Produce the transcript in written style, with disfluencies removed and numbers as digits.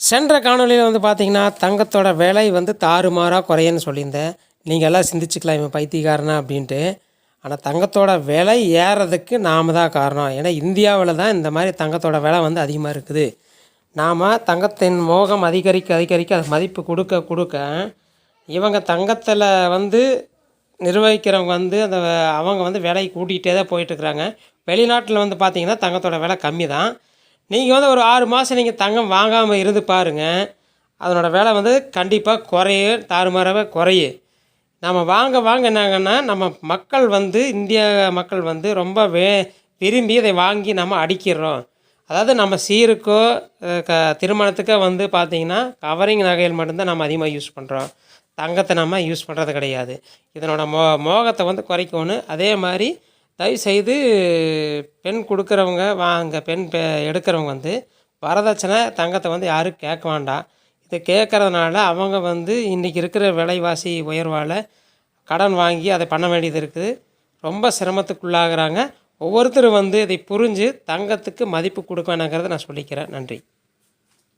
சென்ற காணொளியில் வந்து பார்த்தீங்கன்னா, தங்கத்தோட விலை வந்து தாறுமாறா குறையுன்னு சொல்லியிருந்தேன். நீங்கள் எல்லாம் சிந்திச்சுக்கலாம், இவன் பைத்தியக்காரனா அப்படின்ட்டு. ஆனால் தங்கத்தோட விலை ஏறதுக்கு நாம தான் காரணம். ஏன்னா இந்தியாவில் தான் இந்த மாதிரி தங்கத்தோட விலை வந்து அதிகமாக இருக்குது. நாம் தங்கத்தின் மோகம் அதிகரிக்க அதிகரிக்க அது மதிப்பு கொடுக்க கொடுக்க, இவங்க தங்கத்தில் வந்து நிர்வகிக்கிறவங்க வந்து அவங்க வந்து விலை கூட்டிகிட்டே தான் போயிட்டுருக்குறாங்க. வெளிநாட்டில் வந்து பார்த்திங்கன்னா தங்கத்தோட விலை கம்மி தான். நீங்கள் வந்து ஒரு 6 மாதம் நீங்கள் தங்கம் வாங்காமல் இருந்து பாருங்கள், அதனோட விலை வந்து கண்டிப்பாக குறையும், தாறுமாறாகவே குறையும். நம்ம வாங்க வாங்க என்னாங்கன்னா, நம்ம மக்கள் வந்து இந்திய மக்கள் வந்து ரொம்ப விரும்பி இதை வாங்கி நம்ம அடிக்கிறோம். அதாவது நம்ம சீருக்கோ திருமணத்துக்கோ வந்து பார்த்திங்கன்னா கவரிங் நகைகள் மட்டும்தான் நம்ம அதிகமாக யூஸ் பண்ணுறோம். தங்கத்தை நம்ம யூஸ் பண்ணுறது கிடையாது. இதனோட மோகத்தை வந்து குறைக்கணும். அதே மாதிரி தயவுசெய்து பெண் கொடுக்குறவங்க பெண் எடுக்கிறவங்க வந்து வரதட்சணை தங்கத்தை வந்து யாரும் கேட்க வேண்டாம். இதை கேட்குறதுனால அவங்க வந்து இன்றைக்கி இருக்கிற விலைவாசி உயர்வால் கடன் வாங்கி அதை பண்ண வேண்டியது இருக்குது. ரொம்ப சிரமத்துக்குள்ளாகிறாங்க. ஒவ்வொருத்தரும் வந்து இதை புரிஞ்சு தங்கத்துக்கு மதிப்பு கொடுக்க வேணாங்கிறத நான் சொல்லிக்கிறேன். நன்றி.